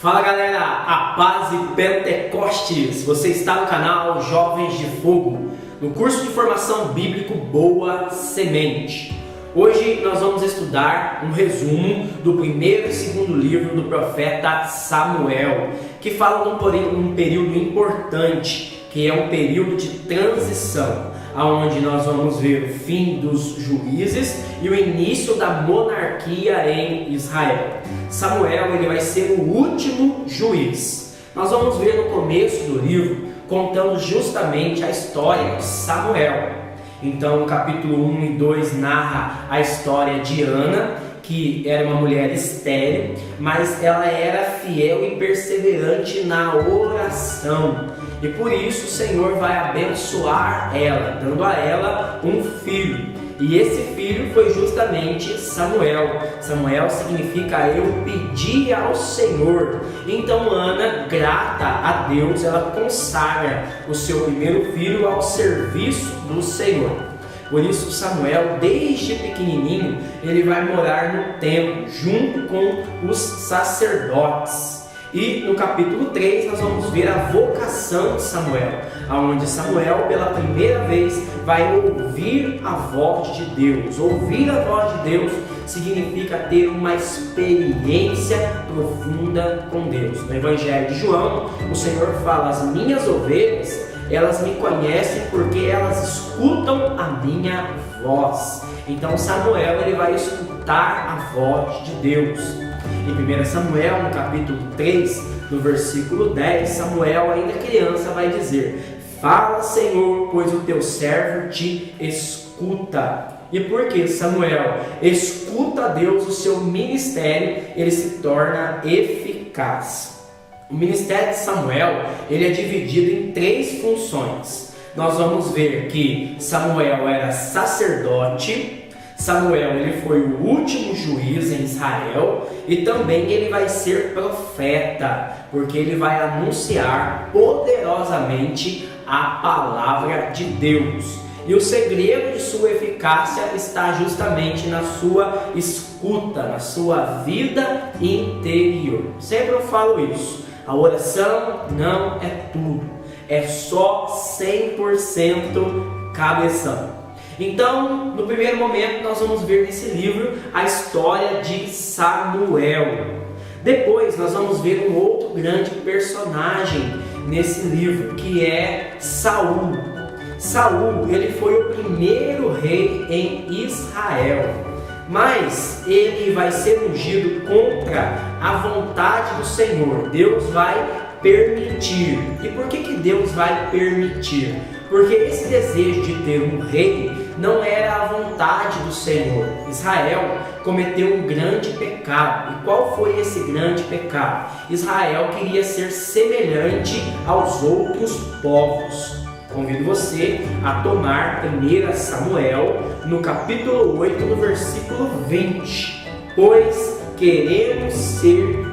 Fala galera, a paz e Pentecostes, você está no canal Jovens de Fogo, no curso de formação bíblico Boa Semente. Hoje nós vamos estudar um resumo do primeiro e segundo livro do profeta Samuel, que fala de um período importante, que é um período de transição, onde nós vamos ver o fim dos juízes e o início da monarquia em Israel. Samuel ele vai ser o último juiz. Nós vamos ver no começo do livro, contando justamente a história de Samuel. Então, o capítulo 1 e 2 narra a história de Ana, que era uma mulher estéril, mas ela era fiel e perseverante na oração. E por isso o Senhor vai abençoar ela, dando a ela um filho. E esse filho foi justamente Samuel. Samuel significa eu pedi ao Senhor. Então Ana, grata a Deus, ela consagra o seu primeiro filho ao serviço do Senhor. Por isso Samuel, desde pequenininho, ele vai morar no templo, junto com os sacerdotes. E no capítulo 3 nós vamos ver a vocação de Samuel, onde Samuel pela primeira vez vai ouvir a voz de Deus. Ouvir a voz de Deus significa ter uma experiência profunda com Deus. No Evangelho de João, o Senhor fala: as minhas ovelhas, elas me conhecem porque elas escutam a minha voz. Então Samuel ele vai escutar a voz de Deus. Em 1 Samuel, no capítulo 3, no versículo 10, Samuel, ainda criança, vai dizer: fala, Senhor, pois o teu servo te escuta. E por que Samuel escuta a Deus, o seu ministério ele se torna eficaz. O ministério de Samuel ele é dividido em 3 funções. Nós vamos ver que Samuel era sacerdote, Samuel ele foi o último juiz em Israel e também ele vai ser profeta, porque ele vai anunciar poderosamente a palavra de Deus. E o segredo de sua eficácia está justamente na sua escuta, na sua vida interior. Sempre eu falo isso, a oração não é tudo, é só 100% cabeção. Então, no primeiro momento, nós vamos ver nesse livro a história de Samuel. Depois, nós vamos ver um outro grande personagem nesse livro, que é Saul. Saul, ele foi o primeiro rei em Israel, mas ele vai ser ungido contra a vontade do Senhor. Deus vai permitir. E por que Deus vai permitir? Porque esse desejo de ter um rei não era a vontade do Senhor. Israel cometeu um grande pecado. E qual foi esse grande pecado? Israel queria ser semelhante aos outros povos. Convido você a tomar 1 Samuel, no capítulo 8, no versículo 20. Pois queremos ser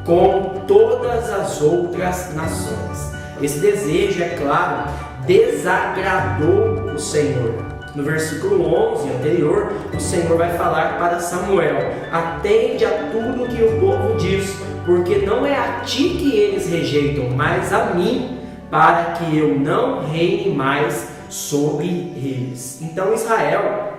como todas as outras nações. Esse desejo, é claro, desagradou o Senhor. No versículo 11 anterior, o Senhor vai falar para Samuel: atende a tudo que o povo diz, porque não é a ti que eles rejeitam, mas a mim, para que eu não reine mais sobre eles. Então Israel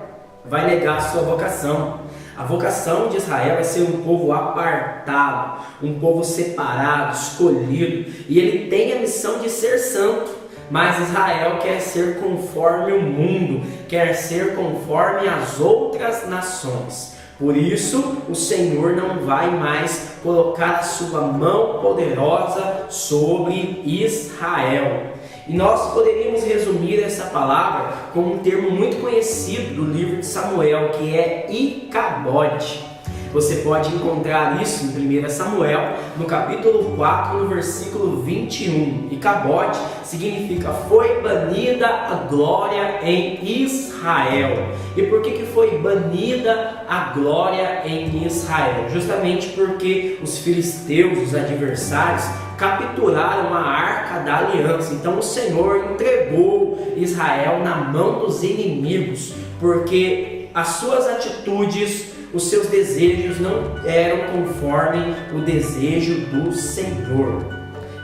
vai negar a sua vocação. A vocação de Israel é ser um povo apartado, um povo separado, escolhido, e ele tem a missão de ser santo. Mas Israel quer ser conforme o mundo, quer ser conforme as outras nações. Por isso, o Senhor não vai mais colocar a sua mão poderosa sobre Israel. E nós poderíamos resumir essa palavra com um termo muito conhecido do livro de Samuel, que é Icabode. Você pode encontrar isso em 1 Samuel, no capítulo 4, no versículo 21. Icabode significa foi banida a glória em Israel. E por que foi banida a glória em Israel? Justamente porque os filisteus, os adversários, capturaram a arca da aliança. Então o Senhor entregou Israel na mão dos inimigos, porque as suas atitudes, os seus desejos não eram conforme o desejo do Senhor.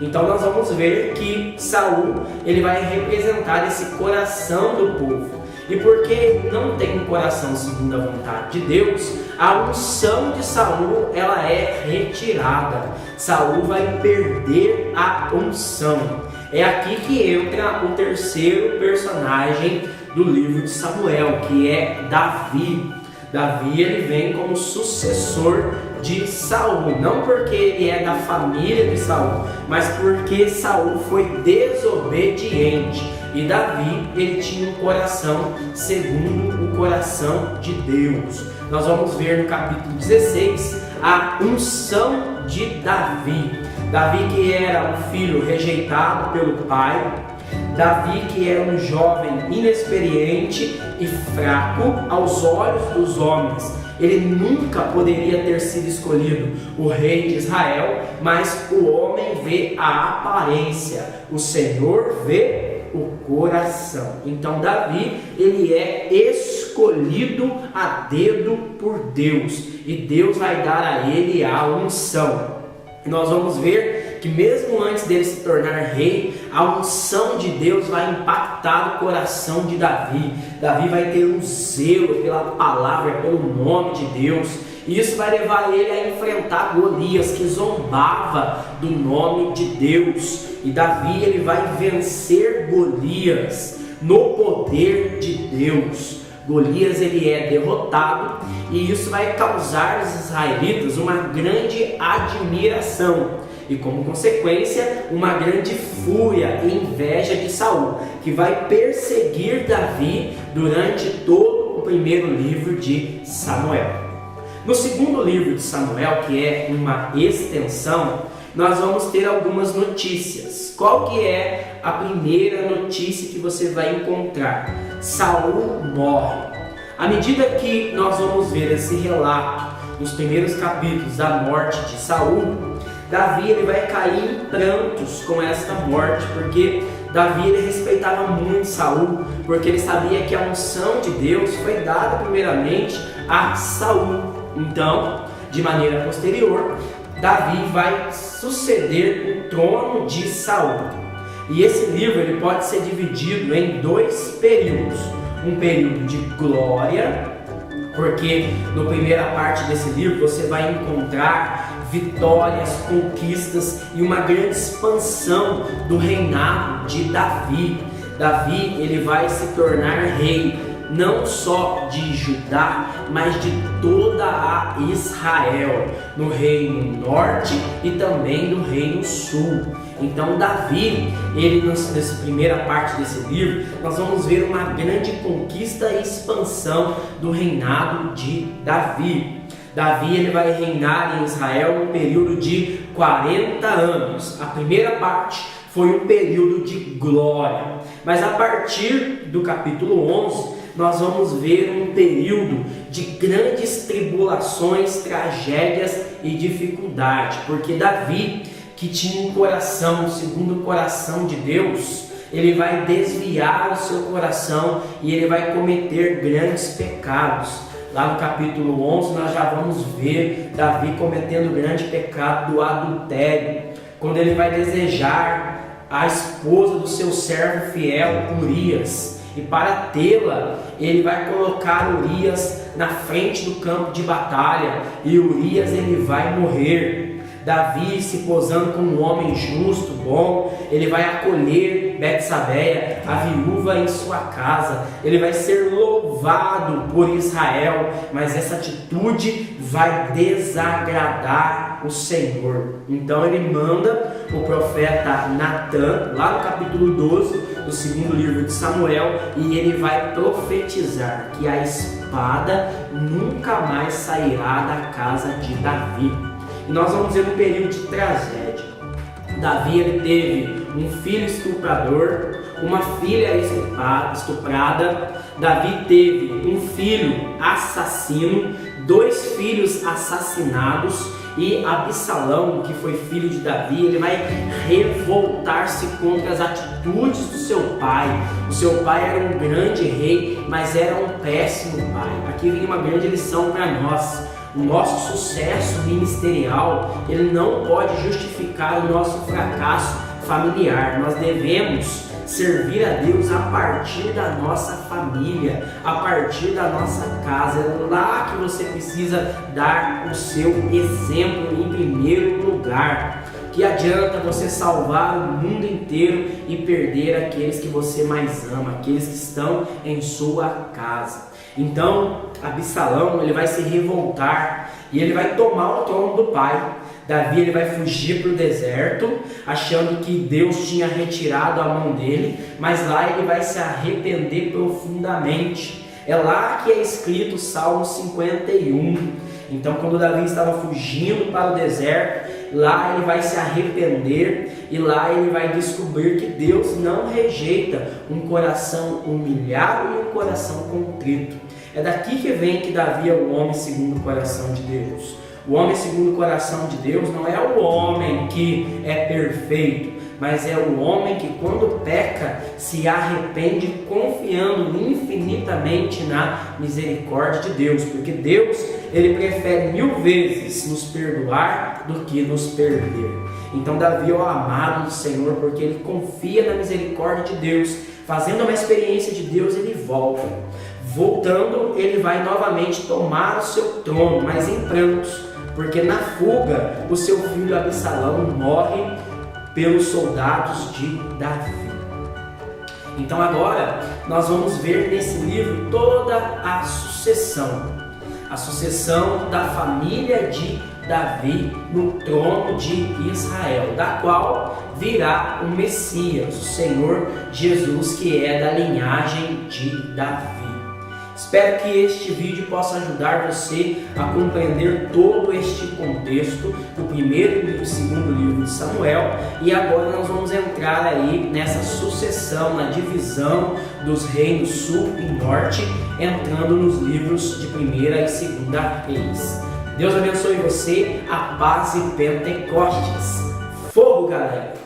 Então nós vamos ver que Saul, ele vai representar esse coração do povo. E porque ele não tem um coração segundo a vontade de Deus, a unção de Saul, ela é retirada. Saul vai perder a unção. É aqui que entra o terceiro personagem do livro de Samuel, que é Davi. Davi, ele vem como sucessor de Saul, não porque ele é da família de Saul, mas porque Saul foi desobediente. E Davi, ele tinha um coração segundo o coração de Deus. Nós vamos ver no capítulo 16 a unção de Davi. Davi, que era um filho rejeitado pelo pai. Davi, que era um jovem inexperiente e fraco aos olhos dos homens. Ele nunca poderia ter sido escolhido o rei de Israel, mas o homem vê a aparência, o Senhor vê o coração. Então Davi, ele é escolhido a dedo por Deus, e Deus vai dar a ele a unção. E nós vamos ver que mesmo antes dele se tornar rei, a unção de Deus vai impactar o coração de Davi. Davi vai ter um zelo pela palavra, pelo nome de Deus. E isso vai levar ele a enfrentar Golias, que zombava do nome de Deus. E Davi, ele vai vencer Golias no poder de Deus. Golias, ele é derrotado, e isso vai causar aos israelitas uma grande admiração e, como consequência, uma grande fúria e inveja de Saul, que vai perseguir Davi durante todo o primeiro livro de Samuel. No segundo livro de Samuel, que é uma extensão, nós vamos ter algumas notícias. Qual que é a primeira notícia que você vai encontrar? Saul morre. À medida que nós vamos ver esse relato nos primeiros capítulos da morte de Saul, Davi, ele vai cair em prantos com esta morte, porque Davi, ele respeitava muito Saul, porque ele sabia que a unção de Deus foi dada primeiramente a Saul. Então, de maneira posterior, Davi vai suceder o trono de Saul. E esse livro, ele pode ser dividido em dois períodos. Um período de glória, porque na primeira parte desse livro você vai encontrar vitórias, conquistas e uma grande expansão do reinado de Davi. Davi, ele vai se tornar rei não só de Judá, mas de toda a Israel, no reino norte e também no reino sul. Então Davi, ele nessa primeira parte desse livro, nós vamos ver uma grande conquista e expansão do reinado de Davi. Davi, ele vai reinar em Israel um período de 40 anos. A primeira parte foi um período de glória, mas a partir do capítulo 11, nós vamos ver um período de grandes tribulações, tragédias e dificuldade, porque Davi, que tinha um coração segundo o coração de Deus, ele vai desviar o seu coração e ele vai cometer grandes pecados. Lá no capítulo 11 nós já vamos ver Davi cometendo o grande pecado do adultério, quando ele vai desejar a esposa do seu servo fiel, Urias. E para tê-la, ele vai colocar Urias na frente do campo de batalha, e Urias, ele vai morrer. Davi, se posando como um homem justo, bom, ele vai acolher Betsabeia, a viúva, em sua casa. Ele vai ser louvado por Israel, mas essa atitude vai desagradar o Senhor. Então ele manda o profeta Natã, lá no capítulo 12 do segundo livro de Samuel, e ele vai profetizar que a espada nunca mais sairá da casa de Davi. E nós vamos ver um período de tragédia. Davi, ele teve um filho estuprador, uma filha estuprada. Davi teve um filho assassino, 2 filhos assassinados, e Absalão, que foi filho de Davi, ele vai revoltar-se contra as atitudes do seu pai. O seu pai era um grande rei, mas era um péssimo pai. Aqui vem uma grande lição para nós. O nosso sucesso ministerial, ele não pode justificar o nosso fracasso familiar. Nós devemos servir a Deus a partir da nossa família, a partir da nossa casa. É lá que você precisa dar o seu exemplo em primeiro lugar. Que adianta você salvar o mundo inteiro e perder aqueles que você mais ama, aqueles que estão em sua casa. Então, Absalão, ele vai se revoltar e ele vai tomar o trono do pai. Davi, ele vai fugir para o deserto, achando que Deus tinha retirado a mão dele, mas lá ele vai se arrepender profundamente. É lá que é escrito o Salmo 51. Então, quando Davi estava fugindo para o deserto, lá ele vai se arrepender e lá ele vai descobrir que Deus não rejeita um coração humilhado e um coração contrito. É daqui que vem que Davi é o homem segundo o coração de Deus. O homem segundo o coração de Deus não é o homem que é perfeito, mas é o homem que, quando peca, se arrepende, confiando infinitamente na misericórdia de Deus, porque Deus, ele prefere 1000 vezes nos perdoar do que nos perder. Então Davi é o amado do Senhor, porque ele confia na misericórdia de Deus. Fazendo uma experiência de Deus, ele volta. Voltando, ele vai novamente tomar o seu trono, mas em prantos, porque na fuga o seu filho Absalão morre pelos soldados de Davi. Então agora nós vamos ver nesse livro toda a sucessão da família de Davi no trono de Israel, da qual virá o Messias, o Senhor Jesus, que é da linhagem de Davi. Espero que este vídeo possa ajudar você a compreender todo este contexto do primeiro e do segundo livro de Samuel. E agora nós vamos entrar aí nessa sucessão, na divisão dos reinos sul e norte, entrando nos livros de 1ª e 2ª Reis. Deus abençoe você, a paz e Pentecostes. Fogo, galera!